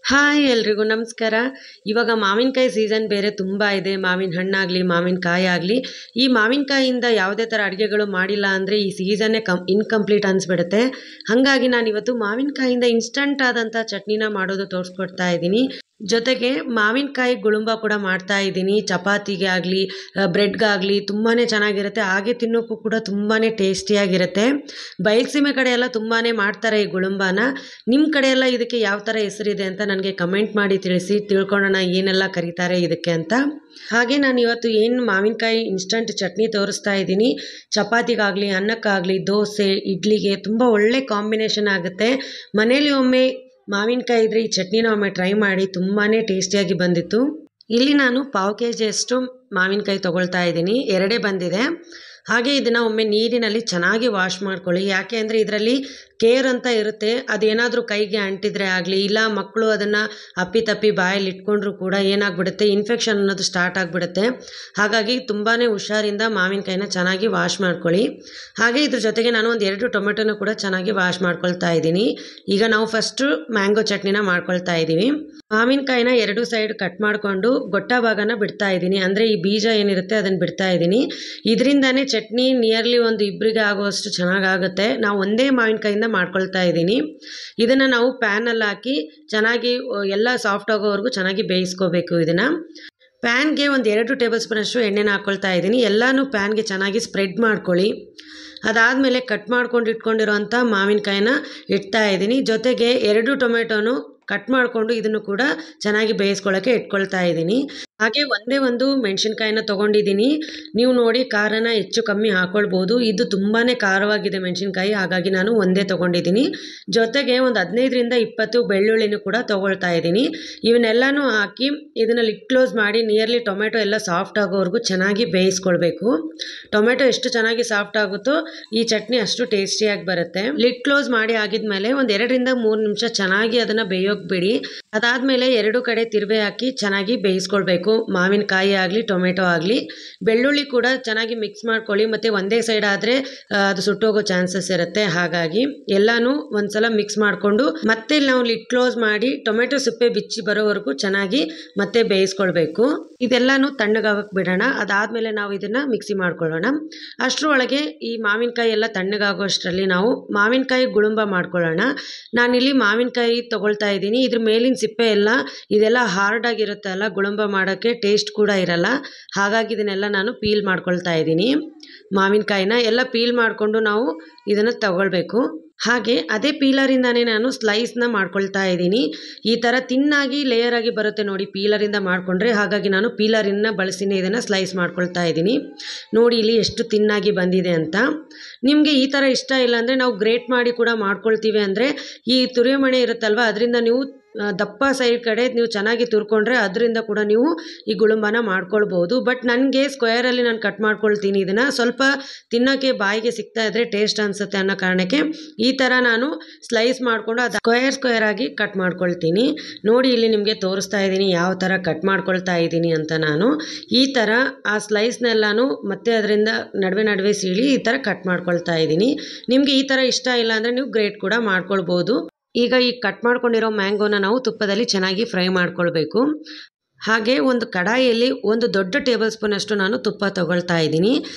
Hi ಎಲ್ರಿಗೂ ನಮಸ್ಕಾರ. ಇವಾಗ ಮಾವಿನಕಾಯಿ ಸೀಸನ್ ಬೇರೆ ತುಂಬ ಇದೆ. ಮಾವಿನ ಹಣ್ಣಾಗಲಿ ಮಾವಿನಕಾಯಿ ಆಗಲಿ, ಈ ಮಾವಿನಕಾಯಿಯಿಂದ ಯಾವುದೇ ಥರ ಅಡುಗೆಗಳು ಮಾಡಿಲ್ಲ ಅಂದರೆ ಈ ಸೀಸನ್ನೇ ಇನ್ಕಂಪ್ಲೀಟ್ ಅನಿಸ್ಬಿಡುತ್ತೆ. ಹಾಗಾಗಿ ನಾನಿವತ್ತು ಮಾವಿನಕಾಯಿಯಿಂದ ಇನ್ಸ್ಟಂಟ್ ಆದಂಥ ಚಟ್ನಿನ ಮಾಡೋದು ತೋರಿಸ್ಕೊಡ್ತಾ ಇದ್ದೀನಿ. ಜೊತೆಗೆ ಮಾವಿನಕಾಯಿ ಗುಳುಂಬ ಕೂಡ ಮಾಡ್ತಾ ಇದ್ದೀನಿ. ಚಪಾತಿಗೆ ಆಗಲಿ ಬ್ರೆಡ್ಗಾಗಲಿ ತುಂಬಾ ಚೆನ್ನಾಗಿರುತ್ತೆ. ಹಾಗೆ ತಿನ್ನೋಕ್ಕೂ ಕೂಡ ತುಂಬಾ ಟೇಸ್ಟಿಯಾಗಿರುತ್ತೆ. ಬಯಲುಸೀಮೆ ಕಡೆ ಎಲ್ಲ ತುಂಬಾ ಮಾಡ್ತಾರೆ ಈ ಗುಳುಂಬನ. ನಿಮ್ಮ ಕಡೆ ಎಲ್ಲ ಇದಕ್ಕೆ ಯಾವ ಥರ ಹೆಸರಿದೆ ಅಂತ ನನಗೆ ಕಮೆಂಟ್ ಮಾಡಿ ತಿಳಿಸಿ, ತಿಳ್ಕೊಳ್ಳೋಣ ಏನೆಲ್ಲ ಕರೀತಾರೆ ಇದಕ್ಕೆ ಅಂತ. ಹಾಗೆ ನಾನು ಇವತ್ತು ಏನು ಮಾವಿನಕಾಯಿ ಇನ್ಸ್ಟಂಟ್ ಚಟ್ನಿ ತೋರಿಸ್ತಾ ಇದ್ದೀನಿ, ಚಪಾತಿಗಾಗಲಿ ಅನ್ನಕ್ಕಾಗಲಿ ದೋಸೆ ಇಡ್ಲಿಗೆ ತುಂಬ ಒಳ್ಳೆ ಕಾಂಬಿನೇಷನ್ ಆಗುತ್ತೆ. ಮನೇಲಿ ಒಮ್ಮೆ ಮಾವಿನಕಾಯಿ ಇದ್ರೆ ಈ ಚಟ್ನಿನ ಒಮ್ಮೆ ಟ್ರೈ ಮಾಡಿ, ತುಂಬಾ ಟೇಸ್ಟಿಯಾಗಿ ಬಂದಿತ್ತು. ಇಲ್ಲಿ ನಾನು 1/4 kg ಮಾವಿನಕಾಯಿ ತೊಗೊಳ್ತಾ ಇದ್ದೀನಿ. 2 ಬಂದಿದೆ. ಹಾಗೆ ಇದನ್ನು ಒಮ್ಮೆ ನೀರಿನಲ್ಲಿ ಚೆನ್ನಾಗಿ ವಾಶ್ ಮಾಡ್ಕೊಳ್ಳಿ. ಯಾಕೆ ಅಂದರೆ ಇದರಲ್ಲಿ ಕೇರ್ ಅಂತ ಇರುತ್ತೆ. ಅದೇನಾದರೂ ಕೈಗೆ ಅಂಟಿದ್ರೆ ಆಗಲಿ, ಇಲ್ಲ ಮಕ್ಕಳು ಅದನ್ನು ಅಪ್ಪಿತಪ್ಪಿ ಬಾಯಲ್ಲಿ ಇಟ್ಕೊಂಡ್ರೂ ಕೂಡ ಏನಾಗ್ಬಿಡುತ್ತೆ, ಇನ್ಫೆಕ್ಷನ್ ಅನ್ನೋದು ಸ್ಟಾರ್ಟ್ ಆಗಿಬಿಡುತ್ತೆ. ಹಾಗಾಗಿ ತುಂಬಾ ಹುಷಾರಿಂದ ಮಾವಿನಕಾಯಿನ ಚೆನ್ನಾಗಿ ವಾಶ್ ಮಾಡ್ಕೊಳ್ಳಿ. ಹಾಗೆ ಇದ್ರ ಜೊತೆಗೆ ನಾನು ಒಂದು 2 ಟೊಮೆಟೊನ ಕೂಡ ಚೆನ್ನಾಗಿ ವಾಶ್ ಮಾಡ್ಕೊಳ್ತಾ ಇದ್ದೀನಿ. ಈಗ ನಾವು ಫಸ್ಟು ಮ್ಯಾಂಗೋ ಚಟ್ನಿನ ಮಾಡ್ಕೊಳ್ತಾ ಇದ್ದೀವಿ. ಮಾವಿನಕಾಯಿನ 2 ಸೈಡ್ ಕಟ್ ಮಾಡಿಕೊಂಡು ಗೊಟ್ಟ ಭಾಗನ ಬಿಡ್ತಾ ಇದ್ದೀನಿ. ಅಂದರೆ ಈ ಬೀಜ ಏನಿರುತ್ತೆ ಅದನ್ನು ಬಿಡ್ತಾ ಇದ್ದೀನಿ. ಇದರಿಂದಾನೇ ಚಟ್ನಿ ನಿಯರ್ಲಿ ಒಂದು ಇಬ್ಬರಿಗೆ ಆಗುವಷ್ಟು ಚೆನ್ನಾಗಾಗುತ್ತೆ. ನಾವು ಒಂದೇ ಮಾವಿನಕಾಯಿಂದ ಮಾಡ್ಕೊಳ್ತಾ ಇದ್ದೀನಿ. ಇದನ್ನು ನಾವು ಪ್ಯಾನಲ್ಲಿ ಹಾಕಿ ಚೆನ್ನಾಗಿ ಎಲ್ಲ ಸಾಫ್ಟ್ ಆಗೋವರೆಗೂ ಚೆನ್ನಾಗಿ ಬೇಯಿಸ್ಕೋಬೇಕು. ಇದನ್ನು ಪ್ಯಾನ್ಗೆ ಒಂದು 2 ಟೇಬಲ್ ಸ್ಪೂನಷ್ಟು ಎಣ್ಣೆನ ಹಾಕ್ಕೊಳ್ತಾ ಇದ್ದೀನಿ. ಎಲ್ಲನೂ ಪ್ಯಾನ್ಗೆ ಚೆನ್ನಾಗಿ ಸ್ಪ್ರೆಡ್ ಮಾಡ್ಕೊಳ್ಳಿ. ಅದಾದಮೇಲೆ ಕಟ್ ಮಾಡ್ಕೊಂಡು ಇಟ್ಕೊಂಡಿರೋಂಥ ಮಾವಿನಕಾಯಿನ ಇಡ್ತಾ ಇದ್ದೀನಿ. ಜೊತೆಗೆ 2 ಟೊಮೆಟೊನು ಕಟ್ ಮಾಡಿಕೊಂಡು ಇದನ್ನು ಕೂಡ ಚೆನ್ನಾಗಿ ಬೇಯಿಸ್ಕೊಳ್ಳೋಕ್ಕೆ ಇಟ್ಕೊಳ್ತಾ ಇದ್ದೀನಿ. ಹಾಗೆ ಒಂದೇ ಒಂದು ಮೆಣಸಿನ್ಕಾಯಿನ ತೊಗೊಂಡಿದ್ದೀನಿ. ನೀವು ನೋಡಿ ಖಾರನ ಹೆಚ್ಚು ಕಮ್ಮಿ ಹಾಕ್ಕೊಳ್ಬೋದು. ಇದು ತುಂಬಾ ಖಾರವಾಗಿದೆ ಮೆಣಸಿನ್ಕಾಯಿ, ಹಾಗಾಗಿ ನಾನು ಒಂದೇ ತೊಗೊಂಡಿದ್ದೀನಿ. ಜೊತೆಗೆ ಒಂದು 15ರಿಂದ 20 ಬೆಳ್ಳುಳ್ಳಿನೂ ಕೂಡ ತೊಗೊಳ್ತಾ ಇದ್ದೀನಿ. ಇವನ್ನೆಲ್ಲನೂ ಹಾಕಿ ಇದನ್ನು ಲಿಡ್ ಕ್ಲೋಸ್ ಮಾಡಿ ನಿಯರ್ಲಿ ಟೊಮೆಟೊ ಎಲ್ಲ ಸಾಫ್ಟ್ ಆಗೋವರೆಗೂ ಚೆನ್ನಾಗಿ ಬೇಯಿಸ್ಕೊಳ್ಬೇಕು. ಟೊಮೆಟೊ ಎಷ್ಟು ಚೆನ್ನಾಗಿ ಸಾಫ್ಟ್ ಆಗುತ್ತೋ ಈ ಚಟ್ನಿ ಅಷ್ಟು ಟೇಸ್ಟಿಯಾಗಿ ಬರುತ್ತೆ. ಲಿಡ್ ಕ್ಲೋಸ್ ಮಾಡಿ ಆಗಿದ್ಮೇಲೆ ಒಂದು 2ರಿಂದ 3 ನಿಮಿಷ ಚೆನ್ನಾಗಿ ಅದನ್ನು ಬೇಯೋಕೆ ಬಿಡಿ. ಅದಾದಮೇಲೆ 2 ಕಡೆ ತಿರುವೆ ಹಾಕಿ ಚೆನ್ನಾಗಿ ಬೇಯಿಸ್ಕೊಳ್ಬೇಕು. ಮಾವಿನಕಾಯಿ ಆಗಲಿ ಟೊಮೆಟೊ ಆಗಲಿ. ಬೆಳ್ಳುಳ್ಳಿ ಕೂಡ ಚೆನ್ನಾಗಿ ಮಿಕ್ಸ್ ಮಾಡ್ಕೊಳ್ಳಿ. ಮತ್ತು ಒಂದೇ ಸೈಡ್ ಆದರೆ ಅದು ಸುಟ್ಟೋಗೋ ಚಾನ್ಸಸ್ ಇರುತ್ತೆ. ಹಾಗಾಗಿ ಎಲ್ಲನೂ ಒಂದ್ಸಲ ಮಿಕ್ಸ್ ಮಾಡಿಕೊಂಡು ಮತ್ತೆ ನಾವು ಲಿಡ್ ಕ್ಲೋಸ್ ಮಾಡಿ ಟೊಮೆಟೊ ಸಿಪ್ಪೆ ಬಿಚ್ಚಿ ಬರೋವರೆಗೂ ಚೆನ್ನಾಗಿ ಮತ್ತೆ ಬೇಯಿಸ್ಕೊಳ್ಬೇಕು. ಇದೆಲ್ಲನೂ ತಣ್ಣಗಾಗಕ್ಕೆ ಬಿಡೋಣ. ಅದಾದಮೇಲೆ ನಾವು ಇದನ್ನು ಮಿಕ್ಸಿ ಮಾಡ್ಕೊಳ್ಳೋಣ. ಅಷ್ಟರೊಳಗೆ ಈ ಮಾವಿನಕಾಯಿ ಎಲ್ಲ ತಣ್ಣಗಾಗೋಷ್ಟರಲ್ಲಿ ನಾವು ಮಾವಿನಕಾಯಿ ಗುಳುಂಬ ಮಾಡ್ಕೊಳ್ಳೋಣ. ನಾನಿಲ್ಲಿ ಮಾವಿನಕಾಯಿ ತೊಗೊಳ್ತಾ ಇದ್ದೀನಿ. ಇದ್ರ ಮೇಲಿನ ಸಿಪ್ಪೆ ಎಲ್ಲ ಇದೆಲ್ಲ ಹಾರ್ಡ್ ಆಗಿರುತ್ತೆ ಅಲ್ಲ, ಗುಳುಂಬ ಮಾಡೋಕ್ಕೆ ಟೇಸ್ಟ್ ಕೂಡ ಇರಲ್ಲ. ಹಾಗಾಗಿ ಇದನ್ನೆಲ್ಲ ನಾನು ಪೀಲ್ ಮಾಡ್ಕೊಳ್ತಾ ಇದ್ದೀನಿ. ಮಾವಿನಕಾಯಿನ ಎಲ್ಲ ಪೀಲ್ ಮಾಡಿಕೊಂಡು ನಾವು ಇದನ್ನು ತಗೊಳ್ಬೇಕು. ಹಾಗೆ ಅದೇ ಪೀಲರಿಂದಾನೇ ನಾನು ಸ್ಲೈಸ್ನ ಮಾಡ್ಕೊಳ್ತಾ ಇದ್ದೀನಿ. ಈ ಥರ ತಿನ್ನಾಗಿ ಲೇಯರ್ ಆಗಿ ಬರುತ್ತೆ ನೋಡಿ ಪೀಲರಿಂದ ಮಾಡಿಕೊಂಡ್ರೆ. ಹಾಗಾಗಿ ನಾನು ಪೀಲರನ್ನು ಬಳಸಿನೇ ಇದನ್ನು ಸ್ಲೈಸ್ ಮಾಡ್ಕೊಳ್ತಾ ಇದ್ದೀನಿ. ನೋಡಿ ಇಲ್ಲಿ ಎಷ್ಟು ತಿನ್ನಾಗಿ ಬಂದಿದೆ ಅಂತ. ನಿಮಗೆ ಈ ಥರ ಇಷ್ಟ ಇಲ್ಲ ಅಂದರೆ ನಾವು ಗ್ರೇಟ್ ಮಾಡಿ ಕೂಡ ಮಾಡ್ಕೊಳ್ತೀವಿ. ಅಂದರೆ ಈ ತುರಿಮಣೆ ಇರುತ್ತಲ್ವ, ಅದರಿಂದ ನೀವು ದಪ್ಪ ಸೈಡ್ ಕಡೆ ನೀವು ಚೆನ್ನಾಗಿ ತುರ್ಕೊಂಡ್ರೆ ಅದರಿಂದ ಕೂಡ ನೀವು ಈ ಗುಳುಂಬನ ಮಾಡ್ಕೊಳ್ಬೋದು. ಬಟ್ ನನಗೆ ಸ್ಕ್ವೇರಲ್ಲಿ ನಾನು ಕಟ್ ಮಾಡ್ಕೊಳ್ತೀನಿ. ಇದನ್ನು ಸ್ವಲ್ಪ ತಿನ್ನೋಕ್ಕೆ ಬಾಯಿಗೆ ಸಿಗ್ತಾ ಇದ್ದರೆ ಟೇಸ್ಟ್ ಅನಿಸುತ್ತೆ ಅನ್ನೋ ಕಾರಣಕ್ಕೆ ಈ ಥರ ನಾನು ಸ್ಲೈಸ್ ಮಾಡಿಕೊಂಡು ಅದು ಸ್ಕ್ವೇರ್ ಆಗಿ ಕಟ್ ಮಾಡ್ಕೊಳ್ತೀನಿ. ನೋಡಿ ಇಲ್ಲಿ ನಿಮಗೆ ತೋರಿಸ್ತಾ ಇದ್ದೀನಿ ಯಾವ ಥರ ಕಟ್ ಮಾಡ್ಕೊಳ್ತಾ ಇದ್ದೀನಿ ಅಂತ. ನಾನು ಈ ಥರ ಆ ಸ್ಲೈಸ್ನೆಲ್ಲನೂ ಮತ್ತೆ ಅದರಿಂದ ನಡುವೆ ಸೀಳಿ ಈ ಥರ ಕಟ್ ಮಾಡ್ಕೊಳ್ತಾ ಇದ್ದೀನಿ. ನಿಮಗೆ ಈ ಥರ ಇಷ್ಟ ಇಲ್ಲ ಅಂದರೆ ನೀವು ಗ್ರೇಟ್ ಕೂಡ ಮಾಡ್ಕೊಳ್ಬೋದು. ಈಗ ಈ ಕಟ್ ಮಾಡ್ಕೊಂಡಿರೋ ಮ್ಯಾಂಗೋನ ನಾವು ತುಪ್ಪದಲ್ಲಿ ಚೆನ್ನಾಗಿ ಫ್ರೈ ಮಾಡ್ಕೊಳ್ಬೇಕು. ಹಾಗೆ ಒಂದು ಕಡಾಯಿಯಲ್ಲಿ 1 ದೊಡ್ಡ ಟೇಬಲ್ ಸ್ಪೂನಷ್ಟು ನಾನು ತುಪ್ಪ ತೊಗೊಳ್ತಾ ಇದ್ದೀನಿ.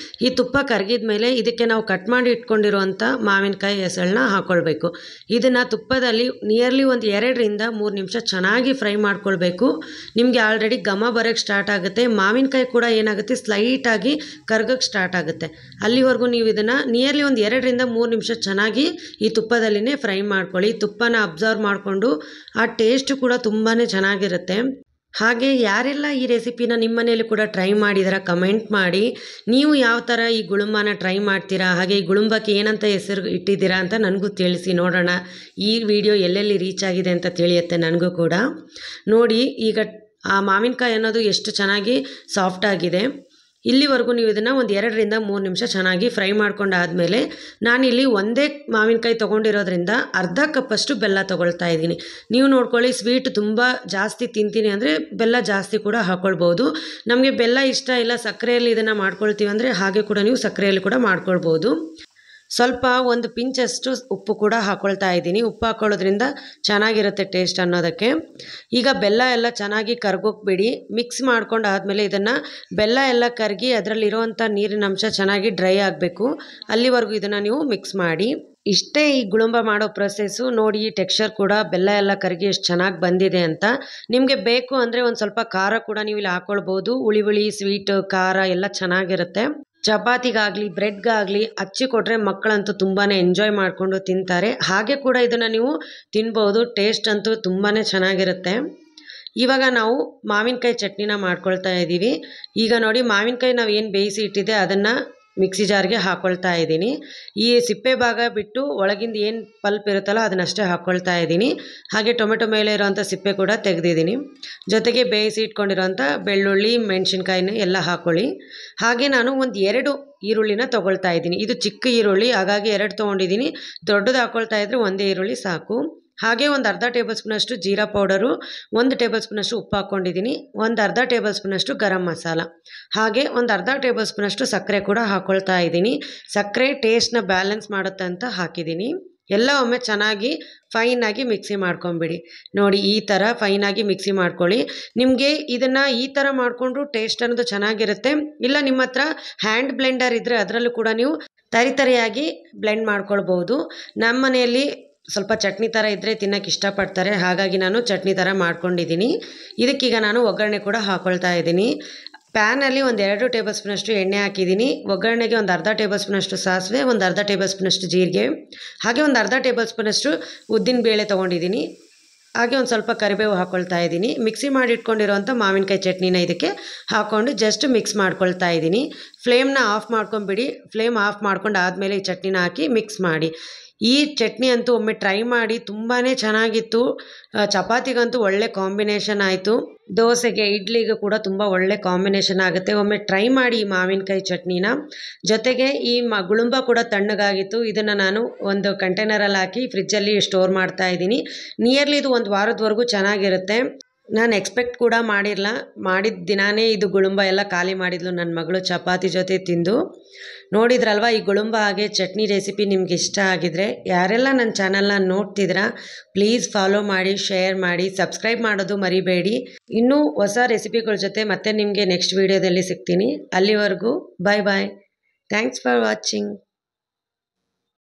ಈ ತುಪ್ಪ ಕರಗಿದ ಮೇಲೆ ಇದಕ್ಕೆ ನಾವು ಕಟ್ ಮಾಡಿ ಇಟ್ಕೊಂಡಿರೋಂಥ ಮಾವಿನಕಾಯಿ ಎಸಳನ್ನ ಹಾಕ್ಕೊಳ್ಬೇಕು. ಇದನ್ನು ತುಪ್ಪದಲ್ಲಿ ನಿಯರ್ಲಿ ಒಂದು 2ರಿಂದ 3 ನಿಮಿಷ ಚೆನ್ನಾಗಿ ಫ್ರೈ ಮಾಡ್ಕೊಳ್ಬೇಕು. ನಿಮಗೆ ಆಲ್ರೆಡಿ ಘಮ ಬರೋಕ್ಕೆ ಸ್ಟಾರ್ಟ್ ಆಗುತ್ತೆ. ಮಾವಿನಕಾಯಿ ಕೂಡ ಏನಾಗುತ್ತೆ, ಸ್ಲೈಟಾಗಿ ಕರ್ಗೋಕ್ಕೆ ಸ್ಟಾರ್ಟ್ ಆಗುತ್ತೆ. ಅಲ್ಲಿವರೆಗೂ ನೀವು ಇದನ್ನು ನಿಯರ್ಲಿ ಒಂದು 2ರಿಂದ 3 ನಿಮಿಷ ಚೆನ್ನಾಗಿ ಈ ತುಪ್ಪದಲ್ಲಿನೇ ಫ್ರೈ ಮಾಡ್ಕೊಳ್ಳಿ. ತುಪ್ಪನ ಅಬ್ಸರ್ವ್ ಮಾಡಿಕೊಂಡು ಆ ಟೇಸ್ಟು ಕೂಡ ತುಂಬಾ ಚೆನ್ನಾಗಿರುತ್ತೆ. ಹಾಗೆ ಯಾರೆಲ್ಲ ಈ ರೆಸಿಪಿನ ನಿಮ್ಮ ಮನೇಲಿ ಕೂಡ ಟ್ರೈ ಮಾಡಿದಾರ ಕಮೆಂಟ್ ಮಾಡಿ. ನೀವು ಯಾವ ಥರ ಈ ಗುಳುಂಬನ ಟ್ರೈ ಮಾಡ್ತೀರಾ, ಹಾಗೆ ಈ ಗುಳುಂಬಕ್ಕೆ ಏನಂತ ಹೆಸರು ಇಟ್ಟಿದ್ದೀರಾ ಅಂತ ನನಗೂ ತಿಳಿಸಿ ನೋಡೋಣ. ಈ ವಿಡಿಯೋ ಎಲ್ಲೆಲ್ಲಿ ರೀಚ್ ಆಗಿದೆ ಅಂತ ತಿಳಿಯುತ್ತೆ ನನಗೂ ಕೂಡ. ನೋಡಿ ಈಗ ಆ ಮಾವಿನಕಾಯಿ ಅನ್ನೋದು ಎಷ್ಟು ಚೆನ್ನಾಗಿ ಸಾಫ್ಟ್ ಆಗಿದೆ. ಇಲ್ಲಿವರೆಗೂ ನೀವು ಇದನ್ನು ಒಂದು 2ರಿಂದ 3 ನಿಮಿಷ ಚೆನ್ನಾಗಿ ಫ್ರೈ ಮಾಡ್ಕೊಂಡಾದಮೇಲೆ ನಾನಿಲ್ಲಿ ಒಂದೇ ಮಾವಿನಕಾಯಿ ತೊಗೊಂಡಿರೋದ್ರಿಂದ ಅರ್ಧ ಕಪ್ಪಷ್ಟು ಬೆಲ್ಲ ತೊಗೊಳ್ತಾ ಇದ್ದೀನಿ. ನೀವು ನೋಡ್ಕೊಳ್ಳಿ, ಸ್ವೀಟ್ ತುಂಬ ಜಾಸ್ತಿ ತಿಂತೀನಿ ಅಂದರೆ ಬೆಲ್ಲ ಜಾಸ್ತಿ ಕೂಡ ಹಾಕ್ಕೊಳ್ಬೋದು. ನಮಗೆ ಬೆಲ್ಲ ಇಷ್ಟ ಇಲ್ಲ, ಸಕ್ಕರೆಯಲ್ಲಿ ಇದನ್ನು ಮಾಡ್ಕೊಳ್ತೀವಿ ಅಂದರೆ ಹಾಗೆ ಕೂಡ ನೀವು ಸಕ್ಕರೆಯಲ್ಲಿ ಕೂಡ ಮಾಡ್ಕೊಳ್ಬೋದು. ಸ್ವಲ್ಪ ಒಂದು ಪಿಂಚಷ್ಟು ಉಪ್ಪು ಕೂಡ ಹಾಕ್ಕೊಳ್ತಾ ಇದ್ದೀನಿ. ಉಪ್ಪು ಹಾಕ್ಕೊಳ್ಳೋದ್ರಿಂದ ಚೆನ್ನಾಗಿರುತ್ತೆ ಟೇಸ್ಟ್ ಅನ್ನೋದಕ್ಕೆ. ಈಗ ಬೆಲ್ಲ ಎಲ್ಲ ಚೆನ್ನಾಗಿ ಕರ್ಗೋಗ್ಬಿಡಿ. ಮಿಕ್ಸ್ ಮಾಡ್ಕೊಂಡು ಆದಮೇಲೆ ಇದನ್ನು ಬೆಲ್ಲ ಎಲ್ಲ ಕರಗಿ ಅದರಲ್ಲಿರುವಂಥ ನೀರಿನ ಅಂಶ ಚೆನ್ನಾಗಿ ಡ್ರೈ ಆಗಬೇಕು. ಅಲ್ಲಿವರೆಗೂ ಇದನ್ನು ನೀವು ಮಿಕ್ಸ್ ಮಾಡಿ. ಇಷ್ಟೇ ಈ ಗುಳುಂಬ ಮಾಡೋ ಪ್ರೊಸೆಸ್ಸು. ನೋಡಿ ಈ ಟೆಕ್ಸ್ಚರ್ ಕೂಡ ಬೆಲ್ಲ ಎಲ್ಲ ಕರಗಿ ಎಷ್ಟು ಚೆನ್ನಾಗಿ ಬಂದಿದೆ ಅಂತ. ನಿಮಗೆ ಬೇಕು ಅಂದರೆ ಒಂದು ಸ್ವಲ್ಪ ಖಾರ ಕೂಡ ನೀವು ಇಲ್ಲಿ ಹಾಕ್ಕೊಳ್ಬೋದು. ಹುಳಿ ಸ್ವೀಟ್ ಖಾರ ಎಲ್ಲ ಚೆನ್ನಾಗಿರುತ್ತೆ. ಚಪಾತಿಗಾಗಲಿ ಬ್ರೆಡ್ಗಾಗಲಿ ಹಚ್ಚಿ ಕೊಟ್ಟರೆ ಮಕ್ಕಳಂತೂ ತುಂಬಾ ಎಂಜಾಯ್ ಮಾಡಿಕೊಂಡು ತಿಂತಾರೆ. ಹಾಗೆ ಕೂಡ ಇದನ್ನು ನೀವು ತಿನ್ಬೋದು. ಟೇಸ್ಟ್ ಅಂತೂ ತುಂಬಾ ಚೆನ್ನಾಗಿರುತ್ತೆ. ಇವಾಗ ನಾವು ಮಾವಿನಕಾಯಿ ಚಟ್ನಿನ ಮಾಡ್ಕೊಳ್ತಾ ಇದ್ದೀವಿ. ಈಗ ನೋಡಿ ಮಾವಿನಕಾಯಿ ನಾವು ಏನು ಬೇಯಿಸಿ ಇಟ್ಟಿದೆ ಅದನ್ನು ಮಿಕ್ಸಿ ಜಾರ್ಗೆ ಹಾಕ್ಕೊಳ್ತಾ ಇದ್ದೀನಿ. ಈ ಸಿಪ್ಪೆ ಭಾಗ ಬಿಟ್ಟು ಒಳಗಿಂದ ಏನು ಪಲ್ಪ್ ಇರುತ್ತಲ್ಲ ಅದನ್ನಷ್ಟೇ ಹಾಕ್ಕೊಳ್ತಾ ಇದ್ದೀನಿ. ಹಾಗೆ ಟೊಮೆಟೊ ಮೇಲೆ ಇರೋವಂಥ ಸಿಪ್ಪೆ ಕೂಡ ತೆಗೆದಿದ್ದೀನಿ. ಜೊತೆಗೆ ಬೇಯಿಸಿ ಇಟ್ಕೊಂಡಿರೋಂಥ ಬೆಳ್ಳುಳ್ಳಿ ಮೆಣಸಿನ್ಕಾಯಿನ ಎಲ್ಲ ಹಾಕ್ಕೊಳ್ಳಿ. ಹಾಗೆ ನಾನು ಒಂದು 2 ಈರುಳ್ಳಿನ ತೊಗೊಳ್ತಾ ಇದ್ದೀನಿ. ಇದು ಚಿಕ್ಕ ಈರುಳ್ಳಿ, ಹಾಗಾಗಿ 2 ತೊಗೊಂಡಿದ್ದೀನಿ. ದೊಡ್ಡದು ಹಾಕ್ಕೊಳ್ತಾ ಇದ್ದರೆ ಒಂದೇ ಈರುಳ್ಳಿ ಸಾಕು. ಹಾಗೆ ಒಂದು ಅರ್ಧ ಟೇಬಲ್ ಸ್ಪೂನಷ್ಟು ಜೀರಾ ಪೌಡರು, 1 ಟೇಬಲ್ ಸ್ಪೂನಷ್ಟು ಉಪ್ಪು ಹಾಕ್ಕೊಂಡಿದ್ದೀನಿ. ಒಂದು ಅರ್ಧ ಟೇಬಲ್ ಸ್ಪೂನಷ್ಟು ಗರಂ ಮಸಾಲ, ಹಾಗೆ ಒಂದು ಅರ್ಧ ಟೇಬಲ್ ಸ್ಪೂನಷ್ಟು ಸಕ್ಕರೆ ಕೂಡ ಹಾಕ್ಕೊಳ್ತಾ ಇದ್ದೀನಿ. ಸಕ್ಕರೆ ಟೇಸ್ಟ್ನ ಬ್ಯಾಲೆನ್ಸ್ ಮಾಡುತ್ತೆ ಅಂತ ಹಾಕಿದ್ದೀನಿ. ಎಲ್ಲ ಒಮ್ಮೆ ಚೆನ್ನಾಗಿ ಫೈನಾಗಿ ಮಿಕ್ಸಿ ಮಾಡ್ಕೊಂಬಿಡಿ. ನೋಡಿ ಈ ಥರ ಫೈನಾಗಿ ಮಿಕ್ಸಿ ಮಾಡ್ಕೊಳ್ಳಿ. ನಿಮಗೆ ಇದನ್ನು ಈ ಥರ ಮಾಡಿಕೊಂಡ್ರು ಟೇಸ್ಟ್ ಅನ್ನೋದು ಚೆನ್ನಾಗಿರುತ್ತೆ. ಇಲ್ಲ ನಿಮ್ಮ ಹತ್ರ ಹ್ಯಾಂಡ್ ಬ್ಲೆಂಡರ್ ಇದ್ದರೆ ಅದರಲ್ಲೂ ಕೂಡ ನೀವು ತರಿಯಾಗಿ ಬ್ಲೆಂಡ್ ಮಾಡ್ಕೊಳ್ಬೋದು. ನಮ್ಮ ಮನೆಯಲ್ಲಿ ಸ್ವಲ್ಪ ಚಟ್ನಿ ಥರ ಇದ್ದರೆ ತಿನ್ನೋಕ್ಕೆ ಇಷ್ಟಪಡ್ತಾರೆ, ಹಾಗಾಗಿ ನಾನು ಚಟ್ನಿ ಥರ ಮಾಡ್ಕೊಂಡಿದ್ದೀನಿ. ಇದಕ್ಕೀಗ ನಾನು ಒಗ್ಗರಣೆ ಕೂಡ ಹಾಕ್ಕೊಳ್ತಾ ಇದ್ದೀನಿ. ಪ್ಯಾನಲ್ಲಿ ಒಂದು 2 ಟೇಬಲ್ ಸ್ಪೂನಷ್ಟು ಎಣ್ಣೆ ಹಾಕಿದ್ದೀನಿ. ಒಗ್ಗರಣೆಗೆ ಒಂದು ಅರ್ಧ ಟೇಬಲ್ ಸ್ಪೂನಷ್ಟು ಸಾಸಿವೆ, ಒಂದು ಅರ್ಧ ಟೇಬಲ್ ಸ್ಪೂನಷ್ಟು ಜೀರಿಗೆ, ಹಾಗೆ ಒಂದು ಅರ್ಧ ಟೇಬಲ್ ಸ್ಪೂನಷ್ಟು ಉದ್ದಿನ ಬೇಳೆ ತೊಗೊಂಡಿದ್ದೀನಿ. ಹಾಗೆ ಒಂದು ಸ್ವಲ್ಪ ಕರಿಬೇವು ಹಾಕ್ಕೊಳ್ತಾ ಇದ್ದೀನಿ. ಮಿಕ್ಸಿ ಮಾಡಿ ಇಟ್ಕೊಂಡಿರೋಂಥ ಮಾವಿನಕಾಯಿ ಚಟ್ನಿನ ಇದಕ್ಕೆ ಹಾಕ್ಕೊಂಡು ಜಸ್ಟ್ ಮಿಕ್ಸ್ ಮಾಡ್ಕೊಳ್ತಾ ಇದ್ದೀನಿ. ಫ್ಲೇಮ್ನ ಆಫ್ ಮಾಡ್ಕೊಂಬಿಡಿ. ಫ್ಲೇಮ್ ಆಫ್ ಮಾಡ್ಕೊಂಡು ಆದಮೇಲೆ ಈ ಚಟ್ನಿನ ಹಾಕಿ ಮಿಕ್ಸ್ ಮಾಡಿ. ಈ ಚಟ್ನಿ ಅಂತೂ ಒಮ್ಮೆ ಟ್ರೈ ಮಾಡಿ, ತುಂಬಾ ಚೆನ್ನಾಗಿತ್ತು. ಚಪಾತಿಗಂತೂ ಒಳ್ಳೆ ಕಾಂಬಿನೇಷನ್ ಆಯಿತು. ದೋಸೆಗೆ ಇಡ್ಲಿಗೆ ಕೂಡ ತುಂಬ ಒಳ್ಳೆ ಕಾಂಬಿನೇಷನ್ ಆಗುತ್ತೆ. ಒಮ್ಮೆ ಟ್ರೈ ಮಾಡಿ ಈ ಮಾವಿನಕಾಯಿ ಚಟ್ನಿನ. ಜೊತೆಗೆ ಈ ಗುಳುಂಬ ಕೂಡ ತಣ್ಣಗಾಗಿತ್ತು. ಇದನ್ನು ನಾನು ಒಂದು ಕಂಟೈನರಲ್ಲಿ ಹಾಕಿ ಫ್ರಿಜ್ಜಲ್ಲಿ ಸ್ಟೋರ್ ಮಾಡ್ತಾ ಇದ್ದೀನಿ. ನಿಯರ್ಲಿ ಇದು 1 ವಾರದವರೆಗೂ ಚೆನ್ನಾಗಿರುತ್ತೆ. ನಾನು ಎಕ್ಸ್ಪೆಕ್ಟ್ ಕೂಡ ಮಾಡಿದ ದಿನಾನೇ ಇದು ಗುಳುಂಬ ಎಲ್ಲ ಖಾಲಿ ಮಾಡಿದ್ಲು ನನ್ನ ಮಗಳು ಚಪಾತಿ ಜೊತೆ ತಿಂದು. ನೋಡಿದ್ರಲ್ವ ಈ ಗುಳುಂಬ ಹಾಗೆ ಚಟ್ನಿ ರೆಸಿಪಿ ನಿಮ್ಗೆ ಇಷ್ಟ ಆಗಿದ್ರೆ ಯಾರೆಲ್ಲ ನನ್ನ ಚಾನಲ್ನ ನೋಡ್ತಿದ್ದೀರಾ ಪ್ಲೀಸ್ ಫಾಲೋ ಮಾಡಿ, ಶೇರ್ ಮಾಡಿ, ಸಬ್ಸ್ಕ್ರೈಬ್ ಮಾಡೋದು ಮರಿಬೇಡಿ. ಇನ್ನೂ ಹೊಸ ರೆಸಿಪಿಗಳ ಜೊತೆ ಮತ್ತೆ ನಿಮಗೆ ನೆಕ್ಸ್ಟ್ ವೀಡಿಯೋದಲ್ಲಿ ಸಿಗ್ತೀನಿ. ಅಲ್ಲಿವರೆಗೂ ಬಾಯ್. Thanks for watching.